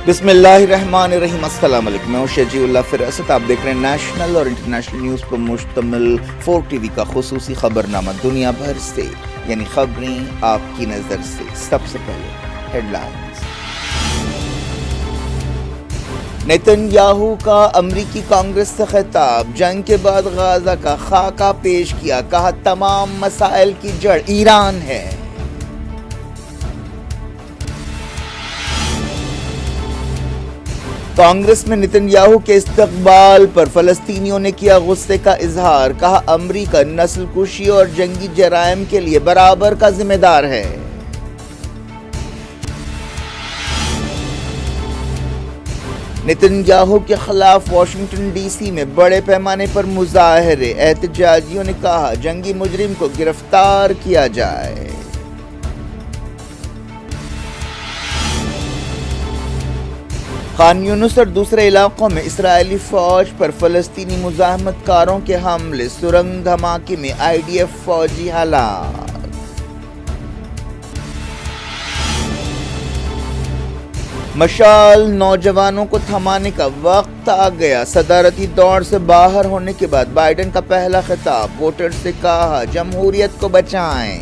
بسم اللہ الرحمن الرحیم۔ السلام علیکم، میں ہوں شجیع اللہ فراست۔ آپ دیکھ رہے ہیں نیشنل اور انٹرنیشنل نیوز پر مشتمل 4 ٹی وی کا خصوصی خبرنامہ دنیا بھر سے، یعنی خبریں آپ کی نظر سے۔ سب سے پہلے ہیڈ لائنز۔ نیتن یاہو کا امریکی کانگریس سے خطاب، جنگ کے بعد غزہ کا خاکہ پیش کیا، کہا تمام مسائل کی جڑ ایران ہے۔ کانگریس میں نیتن یاہو کے استقبال پر فلسطینیوں نے کیا غصے کا اظہار، کہا امریکہ نسل کشی اور جنگی جرائم کے لیے برابر کا ذمہ دار ہے۔ نیتن یاہو کے خلاف واشنگٹن ڈی سی میں بڑے پیمانے پر مظاہرے، احتجاجیوں نے کہا جنگی مجرم کو گرفتار کیا جائے۔ خان یونس اور دوسرے علاقوں میں اسرائیلی فوج پر فلسطینی مزاحمت کاروں کے حملے، سرنگ دھماکے میں IDF فوجی ہلاک۔ مشال، نوجوانوں کو تھمانے کا وقت آ گیا۔ صدارتی دوڑ سے باہر ہونے کے بعد بائیڈن کا پہلا خطاب، ووٹر سے کہا جمہوریت کو بچائیں۔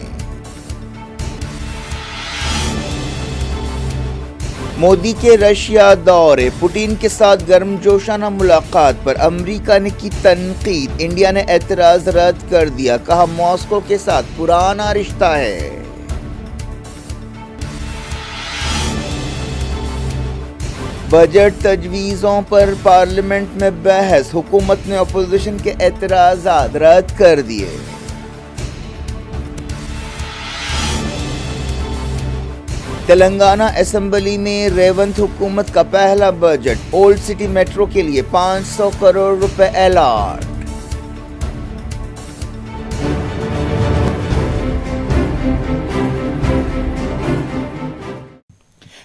مودی کے رشیا دورے، پوٹین کے ساتھ گرم جوشانہ ملاقات پر امریکہ نے کی تنقید، انڈیا نے اعتراض رد کر دیا، کہا ماسکو کے ساتھ پرانا رشتہ ہے۔ بجٹ تجویزوں پر پارلیمنٹ میں بحث، حکومت نے اپوزیشن کے اعتراضات رد کر دیے۔ تلنگانہ اسمبلی میں ریونت حکومت کا پہلا بجٹ، اولڈ سٹی میٹرو کے لیے 500 کروڑ روپے الاٹ۔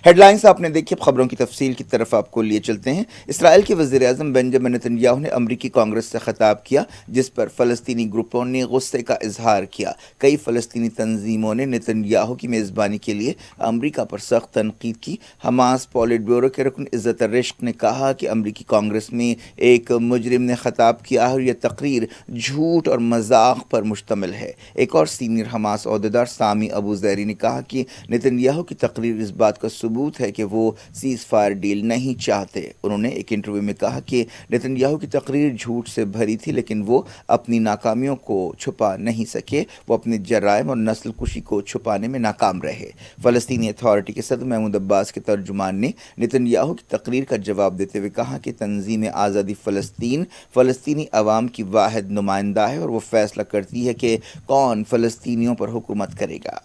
ہیڈ لائنز آپ نے دیکھی، خبروں کی تفصیل کی طرف آپ کو لیے چلتے ہیں۔ اسرائیل کے وزیر اعظم بنجامن نیتن یاہو نے امریکی کانگریس سے خطاب کیا، جس پر فلسطینی گروپوں نے غصے کا اظہار کیا۔ کئی فلسطینی تنظیموں نے نیتن یاہو کی میزبانی کے لیے امریکہ پر سخت تنقید کی۔ حماس پولیٹ بیورو کے رکن عزت الرشق نے کہا کہ امریکی کانگریس میں ایک مجرم نے خطاب کیا ہے اور یہ تقریر جھوٹ اور مذاق پر مشتمل ہے۔ ایک اور سینئر حماس عہدیدار سامی ابو زیری نے کہا کہ نیتن یاہو کی تقریر اس بات کا ثبوت ہے کہ وہ سیز فائر ڈیل نہیں چاہتے۔ انہوں نے ایک انٹرویو میں کہا کہ نیتن یاہو کی تقریر جھوٹ سے بھری تھی، لیکن وہ اپنی ناکامیوں کو چھپا نہیں سکے، وہ اپنے جرائم اور نسل کشی کو چھپانے میں ناکام رہے۔ فلسطینی اتھارٹی کے صدر محمود عباس کے ترجمان نے نیتن یاہو کی تقریر کا جواب دیتے ہوئے کہا کہ تنظیم آزادی فلسطین فلسطینی عوام کی واحد نمائندہ ہے اور وہ فیصلہ کرتی ہے کہ کون فلسطینیوں پر حکومت کرے گا۔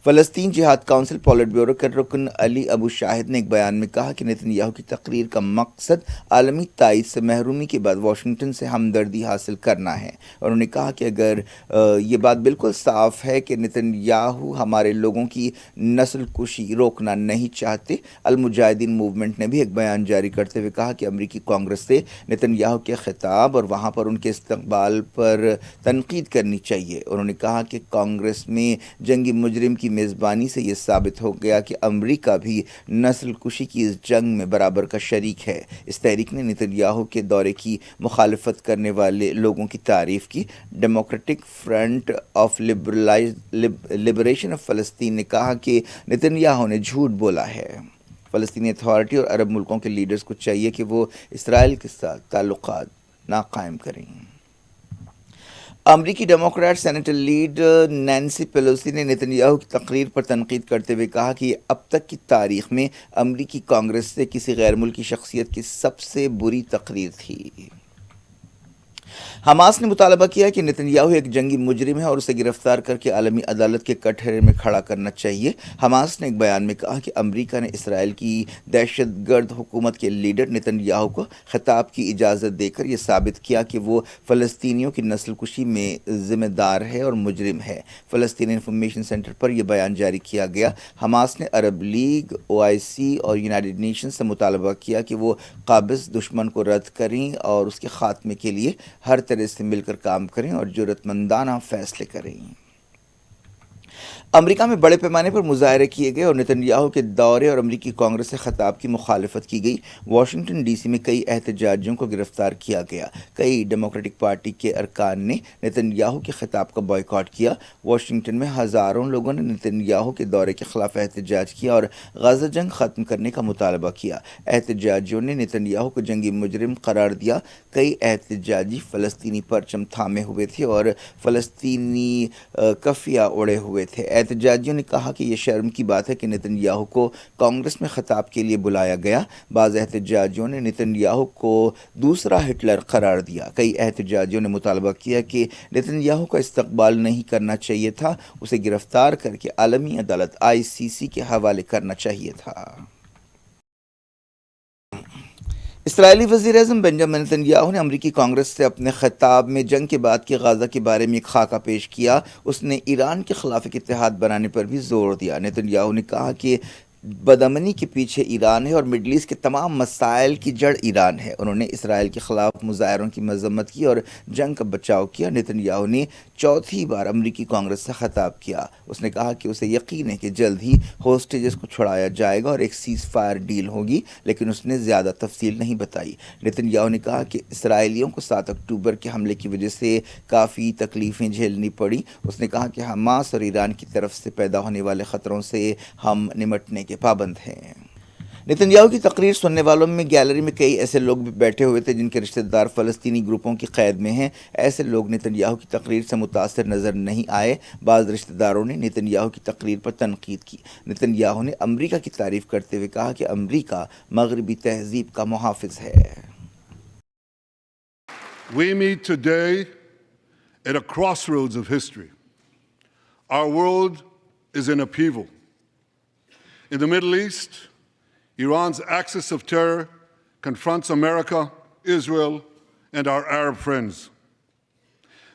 فلسطین جہاد کونسل پولیٹ بیورو کے رکن علی ابو شاہد نے ایک بیان میں کہا کہ نیتن یاہو کی تقریر کا مقصد عالمی تائید سے محرومی کے بعد واشنگٹن سے ہمدردی حاصل کرنا ہے۔ انہوں نے کہا کہ اگر یہ بات بالکل صاف ہے کہ نیتن یاہو ہمارے لوگوں کی نسل کشی روکنا نہیں چاہتے۔ المجاہدین موومنٹ نے بھی ایک بیان جاری کرتے ہوئے کہا کہ امریکی کانگریس سے نیتن یاہو کے خطاب اور وہاں پر ان کے استقبال پر تنقید کرنی چاہیے۔ انہوں نے کہا کہ کانگریس میں جنگی مجرم کی میزبانی سے یہ ثابت ہو گیا کہ امریکہ بھی نسل کشی کی اس جنگ میں برابر کا شریک ہے۔ اس تحریک نے نیتن یاہو کے دورے کی مخالفت کرنے والے لوگوں کی تعریف کی۔ Democratic front of liberation of فلسطین نے کہا کہ نیتن یاہو نے جھوٹ بولا ہے۔ فلسطینی اتھارٹی اور عرب ملکوں کے لیڈرز کو چاہیے کہ وہ اسرائیل کے ساتھ تعلقات نہ قائم کریں۔ امریکی Democrat senator leader Nancy Pelosi نے نیتن یاہو کی تقریر پر تنقید کرتے ہوئے کہا کہ یہ اب تک کی تاریخ میں امریکی کانگریس سے کسی غیر ملکی شخصیت کی سب سے بری تقریر تھی۔ حماس نے مطالبہ کیا کہ نیتن یاہو ایک جنگی مجرم ہے اور اسے گرفتار کر کے عالمی عدالت کے کٹہرے میں کھڑا کرنا چاہیے۔ حماس نے ایک بیان میں کہا کہ امریکہ نے اسرائیل کی دہشت گرد حکومت کے لیڈر نیتن یاہو کو خطاب کی اجازت دے کر یہ ثابت کیا کہ وہ فلسطینیوں کی نسل کشی میں ذمہ دار ہے اور مجرم ہے۔ فلسطینی انفارمیشن سینٹر پر یہ بیان جاری کیا گیا۔ حماس نے عرب لیگ، OIC اور یونائیٹڈ نیشنز سے مطالبہ کیا کہ وہ قابض دشمن کو رد کریں اور اس کے خاتمے کے لیے ہر طرح سے مل کر کام کریں اور جرأت مندانہ فیصلے کریں۔ امریکہ میں بڑے پیمانے پر مظاہرے کیے گئے اور نتنیاہو کے دورے اور امریکی کانگریس سے خطاب کی مخالفت کی گئی۔ واشنگٹن ڈی سی میں کئی احتجاجیوں کو گرفتار کیا گیا۔ کئی ڈیموکریٹک پارٹی کے ارکان نے نتنیاہو کے خطاب کا بائیکاٹ کیا۔ واشنگٹن میں ہزاروں لوگوں نے نتنیاہو کے دورے کے خلاف احتجاج کیا اور غزہ جنگ ختم کرنے کا مطالبہ کیا۔ احتجاجیوں نے نتنیاہو کو جنگی مجرم قرار دیا۔ کئی احتجاجی فلسطینی پرچم تھامے ہوئے تھے اور فلسطینی کفیہ اڑے ہوئے تھے۔ احتجاجیوں نے کہا کہ یہ شرم کی بات ہے کہ نتنیاہو کو کانگریس میں خطاب کے لیے بلایا گیا۔ بعض احتجاجیوں نے نتنیاہو کو دوسرا ہٹلر قرار دیا۔ کئی احتجاجیوں نے مطالبہ کیا کہ نتنیاہو کا استقبال نہیں کرنا چاہیے تھا، اسے گرفتار کر کے عالمی عدالت ICC کے حوالے کرنا چاہیے تھا۔ اسرائیلی وزیر اعظم بنجامن نتنیاہو نے امریکی کانگریس سے اپنے خطاب میں جنگ کے بعد کے غزہ کے بارے میں ایک خاکہ پیش کیا۔ اس نے ایران کے خلاف ایک اتحاد بنانے پر بھی زور دیا۔ نتنیاہو نے کہا کہ بدامنی کے پیچھے ایران ہے اور مڈل ایسٹ کے تمام مسائل کی جڑ ایران ہے۔ انہوں نے اسرائیل کے خلاف مظاہروں کی مذمت کی اور جنگ کا بچاؤ کیا۔ نتنیاہو نے چوتھی بار امریکی کانگریس سے خطاب کیا۔ اس نے کہا کہ اسے یقین ہے کہ جلد ہی ہوسٹیجز کو چھڑایا جائے گا اور ایک سیز فائر ڈیل ہوگی، لیکن اس نے زیادہ تفصیل نہیں بتائی۔ نتنیاہو نے کہا کہ اسرائیلیوں کو 7 اکتوبر کے حملے کی وجہ سے کافی تکلیفیں جھیلنی پڑی۔ اس نے کہا کہ حماس اور ایران کی طرف سے پیدا ہونے والے خطروں سے ہم نمٹنے کے پابند ہیں۔ نتنیاہو کی تقریر سننے والوں میں گیلری میں کئی ایسے لوگ بھی بیٹھے ہوئے تھے جن کے رشتہ دار فلسطینی گروپوں کی قید میں ہیں۔ ایسے لوگ نتنیاہو کی تقریر سے متاثر نظر نہیں آئے۔ بعض رشتہ داروں نے نتنیاہو کی تقریر پر تنقید کی۔ نتنیاہو نے امریکہ کی تعریف کرتے ہوئے کہا کہ امریکہ مغربی تہذیب کا محافظ ہے۔ We meet today at a crossroads of history. Our world is in upheaval. In the Middle East, Iran's axis of terror confronts America, Israel, and our Arab friends.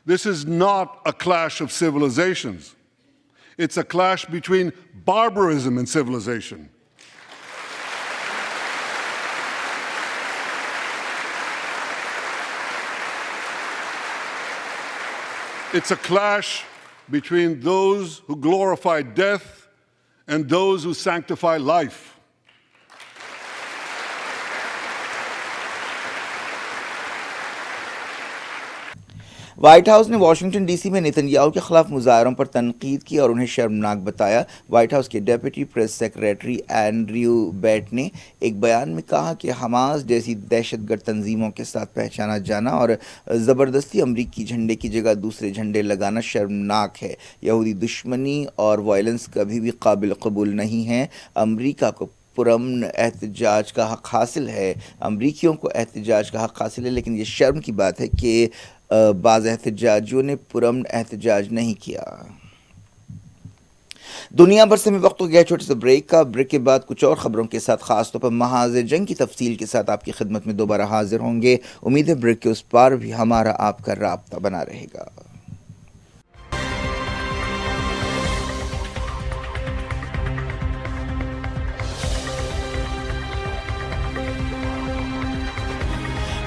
This is not a clash of civilizations. It's a clash between barbarism and civilization. It's a clash between those who glorify death and those who sanctify life. White house نے Washington D C میں Netanyahu کے خلاف مظاہروں پر تنقید کی اور انہیں شرمناک بتایا۔ وائٹ ہاؤس کے deputy press secretary Andrew Bates نے ایک بیان میں کہا کہ حماس جیسی دہشت گرد تنظیموں کے ساتھ پہچانا جانا اور زبردستی امریکی جھنڈے کی جگہ دوسرے جھنڈے لگانا شرمناک ہے۔ یہودی دشمنی اور وائلنس کبھی بھی قابل قبول نہیں ہے۔ امریکہ کو پرامن احتجاج کا حق حاصل ہے، امریکیوں کو احتجاج کا حق حاصل ہے، لیکن یہ شرم کی بات ہے کہ بعض احتجاجیوں نے پرامن احتجاج نہیں کیا۔ دنیا بھر سے میں وقت ہو گیا چھوٹے سے بریک کا۔ بریک کے بعد کچھ اور خبروں کے ساتھ، خاص طور پر محاذ جنگ کی تفصیل کے ساتھ آپ کی خدمت میں دوبارہ حاضر ہوں گے۔ امید ہے بریک کے اس پار بھی ہمارا آپ کا رابطہ بنا رہے گا۔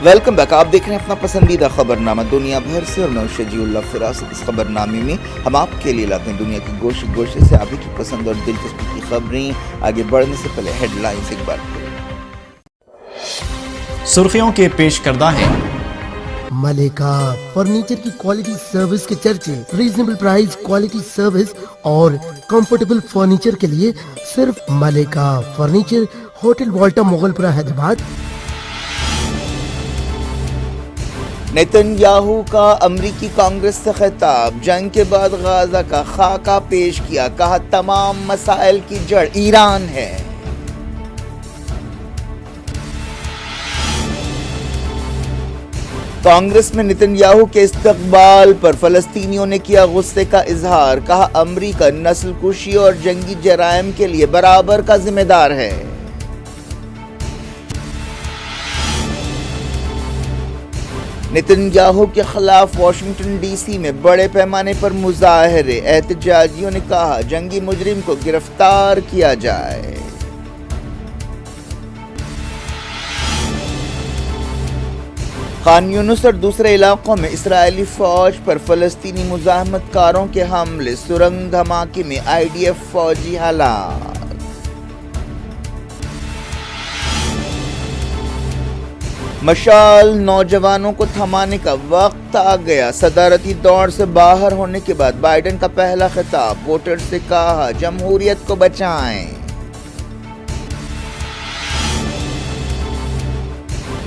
ویلکم بیک، آپ دیکھ رہے ہیں اپنا پسندیدہ خبرنامہ دنیا بھر سے، اور میں شجیع اللہ فراست۔ اس خبرنامے میں ہم آپ کے لیے لاتے ہیں دنیا کے گوشے گوشے سے آپ ہی کی پسند اور دلچسپی کی خبریں۔ آگے بڑھنے سے پہلے ہیڈ لائنز ایک بار پھر۔ سرخیوں کے پیش کردہ ہیں۔ ملیکا فرنیچر کی کوالٹی سروس کے چرچے، ریزنیبل پرائز، کوالٹی سروس اور کمفرٹیبل فرنیچر کے لیے صرف ملیکا فرنیچر، ہوٹل والٹا، مغل پورہ، حیدرآباد۔ نتنیاہو کا امریکی کانگریس سے خطاب، جنگ کے بعد غزہ کا خاکہ پیش کیا، کہا تمام مسائل کی جڑ ایران ہے۔ کانگریس میں نتنیاہو کے استقبال پر فلسطینیوں نے کیا غصے کا اظہار، کہا امریکہ نسل کشی اور جنگی جرائم کے لیے برابر کا ذمہ دار ہے۔ نتنیاہو کے خلاف واشنگٹن ڈی سی میں بڑے پیمانے پر مظاہرے، احتجاجیوں نے کہا جنگی مجرم کو گرفتار کیا جائے۔ خان یونس اور دوسرے علاقوں میں اسرائیلی فوج پر فلسطینی مزاحمت کاروں کے حملے، سرنگ دھماکے میں IDF فوجی ہلاک۔ مشال، نوجوانوں کو تھمانے کا وقت آ گیا۔ صدارتی دوڑ سے باہر ہونے کے بعد بائیڈن کا پہلا خطاب، ووٹر سے کہا جمہوریت کو بچائیں۔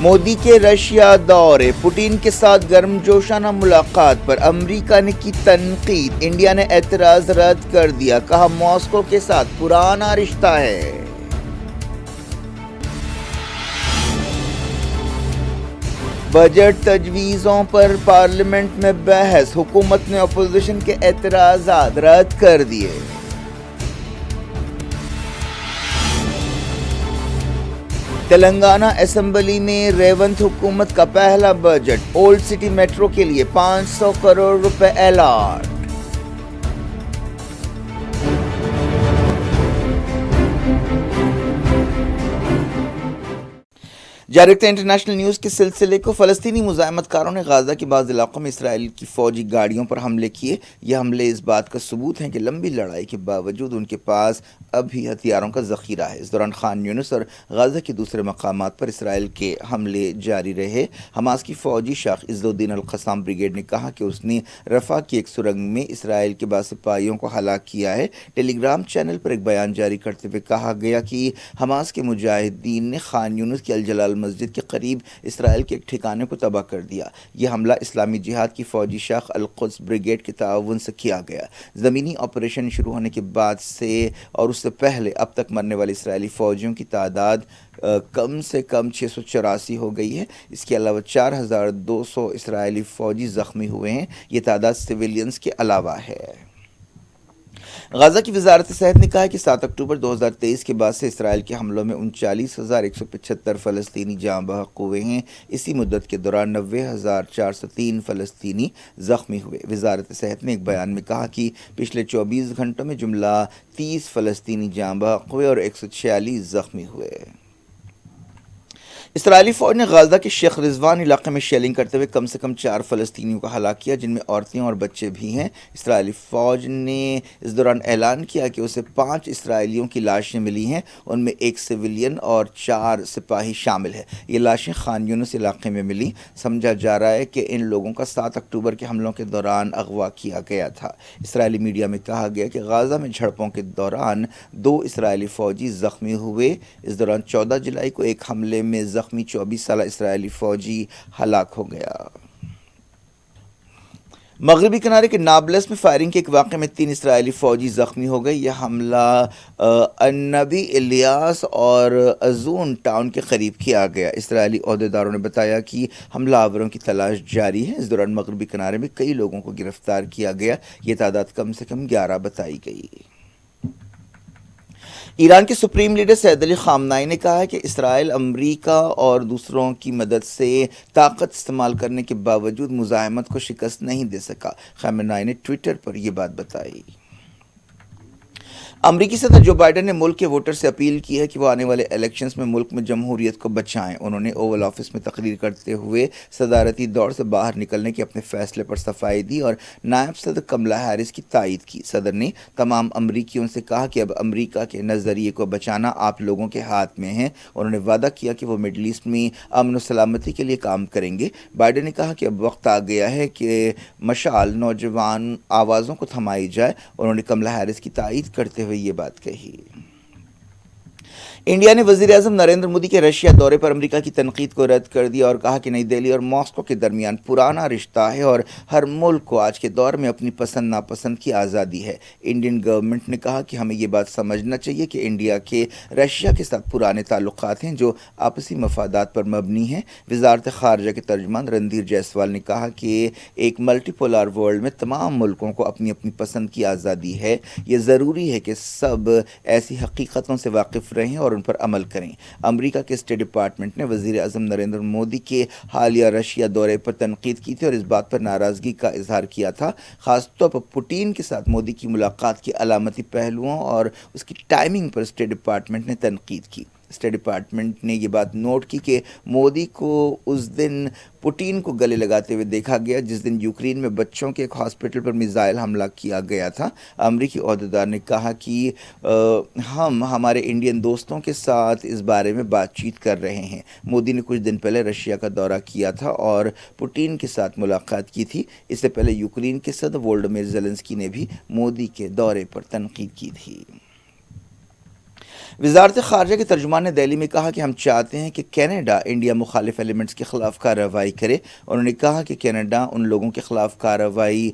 مودی کے رشیا دورے، پوٹین کے ساتھ گرم جوشانہ ملاقات پر امریکہ نے کی تنقید، انڈیا نے اعتراض رد کر دیا، کہا ماسکو کے ساتھ پرانا رشتہ ہے۔ بجٹ تجویزوں پر پارلیمنٹ میں بحث، حکومت نے اپوزیشن کے اعتراضات رد کر دیے۔ تلنگانہ اسمبلی میں ریونت حکومت کا پہلا بجٹ، اولڈ سٹی میٹرو کے لیے 500 کروڑ روپے الاٹ۔ جاری رکھتے ہیں انٹرنیشنل نیوز کے سلسلے کو۔ فلسطینی مزاحمت کاروں نے غزہ کے بعض علاقوں میں اسرائیل کی فوجی گاڑیوں پر حملے کیے۔ یہ حملے اس بات کا ثبوت ہیں کہ لمبی لڑائی کے باوجود ان کے پاس اب بھی ہتھیاروں کا ذخیرہ ہے۔ اس دوران خان یونس اور غزہ کے دوسرے مقامات پر اسرائیل کے حملے جاری رہے۔ حماس کی فوجی شاخ عز الدین القسام بریگیڈ نے کہا کہ اس نے رفح کی ایک سرنگ میں اسرائیل کے بعض سپاہیوں کو ہلاک کیا ہے۔ ٹیلی گرام چینل پر ایک بیان جاری کرتے ہوئے کہا گیا کہ حماس کے مجاہدین نے خان یونس کی الجلال مسجد کے قریب اسرائیل کے ایک ٹھکانے کو تباہ کر دیا۔ یہ حملہ اسلامی جہاد کی فوجی شاخ القدس بریگیڈ کے تعاون سے کیا گیا۔ زمینی آپریشن شروع ہونے کے بعد سے اور اس سے پہلے اب تک مرنے والے اسرائیلی فوجیوں کی تعداد کم سے کم 684 ہو گئی ہے۔ اس کے علاوہ 4200 اسرائیلی فوجی زخمی ہوئے ہیں۔ یہ تعداد سویلینز کے علاوہ ہے۔ غزہ کی وزارت صحت نے کہا ہے کہ 7 اکتوبر 2023 کے بعد سے اسرائیل کے حملوں میں 39,175 فلسطینی جاں بحق ہوئے ہیں۔ اسی مدت کے دوران 90,403 فلسطینی زخمی ہوئے۔ وزارت صحت نے ایک بیان میں کہا کہ پچھلے 24 گھنٹوں میں جملہ 30 فلسطینی جاں بحق ہوئے اور 146 زخمی ہوئے۔ اسرائیلی فوج نے غزہ کے شیخ رضوان علاقے میں شیلنگ کرتے ہوئے کم سے کم 4 فلسطینیوں کو ہلاک کیا، جن میں عورتیں اور بچے بھی ہیں۔ اسرائیلی فوج نے اس دوران اعلان کیا کہ اسے 5 اسرائیلیوں کی لاشیں ملی ہیں، ان میں 1 سویلین اور 4 سپاہی شامل ہے۔ یہ لاشیں خان یونس علاقے میں ملی۔ سمجھا جا رہا ہے کہ ان لوگوں کا 7 اکتوبر کے حملوں کے دوران اغوا کیا گیا تھا۔ اسرائیلی میڈیا میں کہا گیا کہ غزہ میں جھڑپوں کے دوران 2 اسرائیلی فوجی زخمی ہوئے۔ اس دوران 14 جولائی کو ایک حملے میں زخمی 24 سالہ اسرائیلی فوجی ہلاک ہو گیا۔ مغربی کنارے کے نابلس میں فائرنگ کے ایک واقعے میں 3 اسرائیلی فوجی زخمی ہو گئے۔ یہ حملہ النبی الیاس اور ازون ٹاؤن کے قریب کیا گیا۔ اسرائیلی عہدیداروں نے بتایا کہ حملہ آوروں کی تلاش جاری ہے۔ اس دوران مغربی کنارے میں کئی لوگوں کو گرفتار کیا گیا۔ یہ تعداد کم سے کم 11 بتائی گئی۔ ایران کے سپریم لیڈر سید علی خامنائی نے کہا ہے کہ اسرائیل امریکہ اور دوسروں کی مدد سے طاقت استعمال کرنے کے باوجود مزاحمت کو شکست نہیں دے سکا۔ خامنائی نے ٹویٹر پر یہ بات بتائی۔ امریکی صدر جو بائیڈن نے ملک کے ووٹر سے اپیل کی ہے کہ وہ آنے والے الیکشنز میں ملک میں جمہوریت کو بچائیں۔ انہوں نے اوول آفس میں تقریر کرتے ہوئے صدارتی دوڑ سے باہر نکلنے کے اپنے فیصلے پر صفائی دی اور نائب صدر کملا ہیرس کی تائید کی۔ صدر نے تمام امریکیوں سے کہا کہ اب امریکہ کے نظریے کو بچانا آپ لوگوں کے ہاتھ میں ہے۔ انہوں نے وعدہ کیا کہ وہ مڈل ایسٹ میں امن و سلامتی کے لیے کام کریں گے۔ بائیڈن نے کہا کہ اب وقت آ گیا ہے کہ مشعل نوجوان آوازوں کو تھمائی جائے۔ انہوں نے کملا ہیرس کی تائید کرتے ہوئے یہ بات کہی۔ انڈیا نے وزیر اعظم نریندر مودی کے رشیا دورے پر امریکہ کی تنقید کو رد کر دیا اور کہا کہ نئی دہلی اور ماسکو کے درمیان پرانا رشتہ ہے اور ہر ملک کو آج کے دور میں اپنی پسند ناپسند کی آزادی ہے۔ انڈین گورنمنٹ نے کہا کہ ہمیں یہ بات سمجھنا چاہیے کہ انڈیا کے رشیا کے ساتھ پرانے تعلقات ہیں جو آپسی مفادات پر مبنی ہیں۔ وزارت خارجہ کے ترجمان رندھیر جیسوال نے کہا کہ ایک ملٹی پولار ورلڈ میں تمام ملکوں کو اپنی اپنی پسند کی آزادی ہے۔ یہ ضروری ہے کہ سب ایسی حقیقتوں سے واقف رہیں اور ان پر عمل کریں۔ امریکہ کے اسٹیٹ ڈپارٹمنٹ نے وزیر اعظم نریندر مودی کے حالیہ رشیا دورے پر تنقید کی تھی اور اس بات پر ناراضگی کا اظہار کیا تھا، خاص طور پر پوٹین کے ساتھ مودی کی ملاقات کے علامتی پہلوؤں اور اس کی ٹائمنگ پر اسٹیٹ ڈپارٹمنٹ نے تنقید کی۔ اسٹیٹ ڈپارٹمنٹ نے یہ بات نوٹ کی کہ مودی کو اس دن پوٹین کو گلے لگاتے ہوئے دیکھا گیا جس دن یوکرین میں بچوں کے ایک ہاسپٹل پر میزائل حملہ کیا گیا تھا۔ امریکی عہدیدار نے کہا کہ ہم ہمارے انڈین دوستوں کے ساتھ اس بارے میں بات چیت کر رہے ہیں۔ مودی نے کچھ دن پہلے رشیا کا دورہ کیا تھا اور پوٹین کے ساتھ ملاقات کی تھی۔ اس سے پہلے یوکرین کے صدر وولڈمیر زیلنسکی نے بھی مودی کے دورے پر تنقید کی تھی۔ وزارت خارجہ کے ترجمان نے دہلی میں کہا کہ ہم چاہتے ہیں کہ کینیڈا انڈیا مخالف ایلیمنٹس کے خلاف کارروائی کرے۔ انہوں نے کہا کہ کینیڈا ان لوگوں کے خلاف کارروائی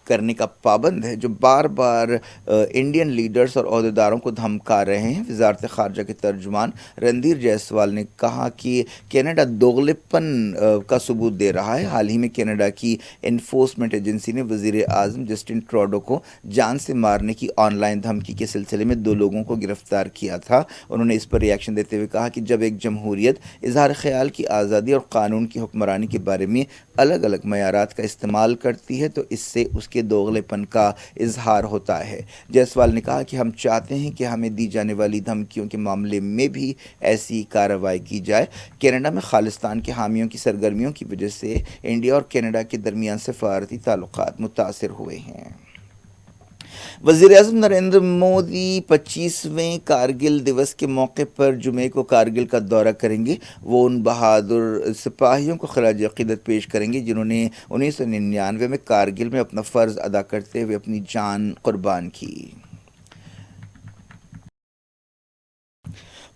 کرنے کا پابند ہے جو بار بار انڈین لیڈرز اور عہدیداروں کو دھمکا رہے ہیں۔ وزارت خارجہ کے ترجمان رندھیر جیسوال نے کہا کہ کینیڈا دوغلے پن کا ثبوت دے رہا ہے۔ حال ہی میں کینیڈا کی انفورسمنٹ ایجنسی نے وزیر اعظم جسٹن ٹروڈو کو جان سے مارنے کی آن لائن دھمکی کے سلسلے میں 2 لوگوں کو گرفتار کیا تھا۔ انہوں نے اس پر ریاکشن دیتے ہوئے کہا کہ جب ایک جمہوریت اظہار خیال کی آزادی اور قانون کی حکمرانی کے بارے میں الگ الگ معیارات کا استعمال کرتی ہے تو اس سے اس کے دوغلے پن کا اظہار ہوتا ہے۔ جیسوال نے کہا کہ ہم چاہتے ہیں کہ ہمیں دی جانے والی دھمکیوں کے معاملے میں بھی ایسی کارروائی کی جائے۔ کینیڈا میں خالصتان کے حامیوں کی سرگرمیوں کی وجہ سے انڈیا اور کینیڈا کے درمیان سفارتی تعلقات متاثر ہوئے ہیں۔ وزیر اعظم نریندر مودی 25ویں کارگل دیوس کے موقع پر جمعے کو کارگل کا دورہ کریں گے۔ وہ ان بہادر سپاہیوں کو خراج عقیدت پیش کریں گے جنہوں نے 1999 میں کارگل میں اپنا فرض ادا کرتے ہوئے اپنی جان قربان کی۔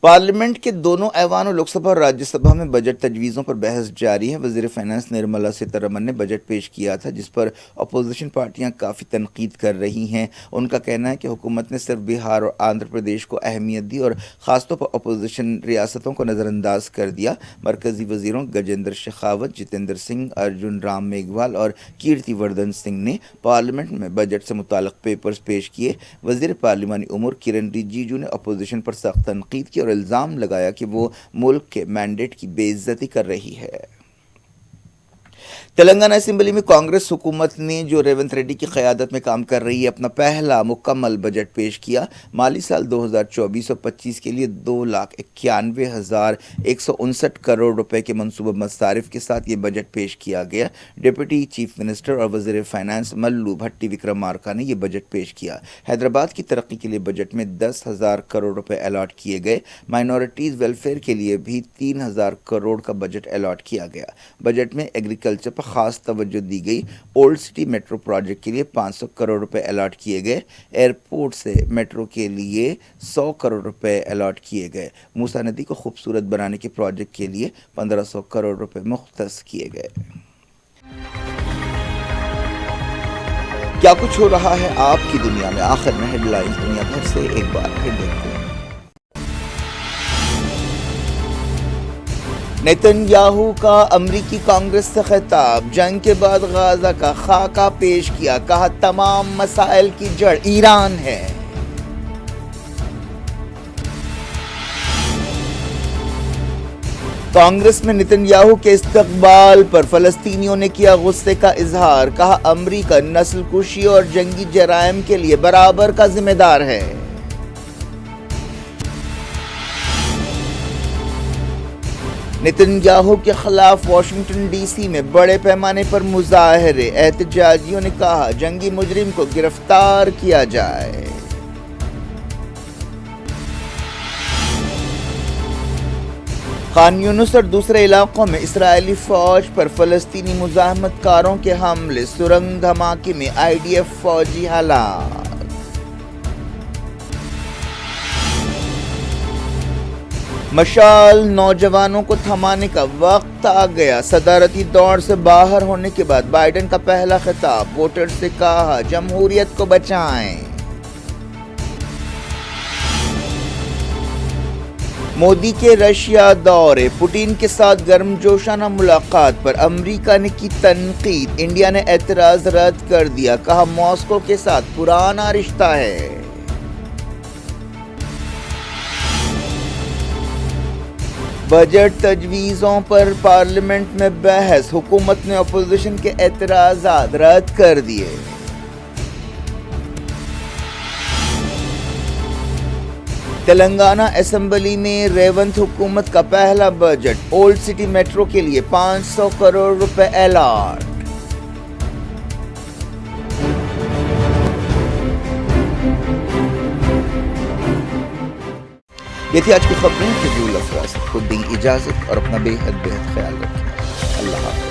پارلیمنٹ کے دونوں ایوانوں لوک سبھا اور راجیہ سبھا میں بجٹ تجویزوں پر بحث جاری ہے۔ وزیر فائنانس نرملا سیتارمن نے بجٹ پیش کیا تھا جس پر اپوزیشن پارٹیاں کافی تنقید کر رہی ہیں۔ ان کا کہنا ہے کہ حکومت نے صرف بہار اور آندھرا پردیش کو اہمیت دی اور خاص طور پر اپوزیشن ریاستوں کو نظر انداز کر دیا۔ مرکزی وزیروں گجیندر شیخاوت، جتیندر سنگھ، ارجن رام میگھوال اور کیرتی وردھن سنگھ نے پارلیمنٹ میں بجٹ سے متعلق پیپرز پیش کیے۔ وزیر پارلیمانی امور کرن رجیجو نے اپوزیشن پر سخت تنقید کی اور الزام لگایا کہ وہ ملک کے مینڈیٹ کی بے عزتی کر رہی ہے۔ تلنگانہ اسمبلی میں کانگریس حکومت نے جو ریونت ریڈی کی قیادت میں کام کر رہی ہے اپنا پہلا مکمل بجٹ پیش کیا۔ مالی سال 2024-25 کے لیے 2,91,159 کروڑ روپے کے منصوبہ مصارف کے ساتھ یہ بجٹ پیش کیا گیا۔ ڈپٹی چیف منسٹر اور وزیر فائنانس ملو بھٹی وکرمارکا نے یہ بجٹ پیش کیا۔ حیدرآباد کی ترقی کے لیے بجٹ میں 10,000 کروڑ روپے الاٹ کیے گئے۔ مائنورٹیز ویلفیئر کے لیے بھی 3,000 کروڑ کا بجٹ الاٹ کیا گیا۔ بجٹ میں ایگریکلچر پر خاص توجہ دی گئی۔ اولڈ سٹی میٹرو پروجیکٹ کے لیے 500 کروڑ روپے الاٹ کیے گئے۔ ایئرپورٹ سے میٹرو کے لیے 100 کروڑ روپے الاٹ کیے گئے۔ موسیٰ ندی کو خوبصورت بنانے کے پروجیکٹ کے لیے 1,500 کروڑ روپے مختص کیے گئے۔ کیا کچھ ہو رہا ہے آپ کی دنیا میں؟ آخر میں ہیڈ لائنز دنیا بھر سے ایک بار پھر دیکھتے ہیں۔ نیتن یاہو کا امریکی کانگریس سے خطاب، جنگ کے بعد غزہ کا خاکہ پیش کیا، کہا تمام مسائل کی جڑ ایران ہے۔ کانگریس میں نیتن یاہو کے استقبال پر فلسطینیوں نے کیا غصے کا اظہار، کہا امریکہ نسل کشی اور جنگی جرائم کے لیے برابر کا ذمہ دار ہے۔ نیتن یاہو کے خلاف واشنگٹن ڈی سی میں بڑے پیمانے پر مظاہرے، احتجاجیوں نے کہا جنگی مجرم کو گرفتار کیا جائے۔ خان یونس اور دوسرے علاقوں میں اسرائیلی فوج پر فلسطینی مزاحمت کاروں کے حملے، سرنگ دھماکے میں IDF فوجی ہلاک۔ مشال، نوجوانوں کو تھمانے کا وقت آ گیا۔ صدارتی دوڑ سے باہر ہونے کے بعد بائیڈن کا پہلا خطاب، ووٹر سے کہا جمہوریت کو بچائیں۔ مودی کے رشیا دورے، پوٹین کے ساتھ گرم جوشانہ ملاقات پر امریکہ نے کی تنقید، انڈیا نے اعتراض رد کر دیا، کہا ماسکو کے ساتھ پرانا رشتہ ہے۔ بجٹ تجویزوں پر پارلیمنٹ میں بحث، حکومت نے اپوزیشن کے اعتراضات رد کر دیے۔ تلنگانہ اسمبلی میں ریونت حکومت کا پہلا بجٹ، اولڈ سٹی میٹرو کے لیے 500 کروڑ روپے الاٹ۔ یہ تھی آج کی خبریں۔ فضول افراز خود دیں اجازت اور اپنا بے حد خیال رکھیں۔ اللہ حافظ۔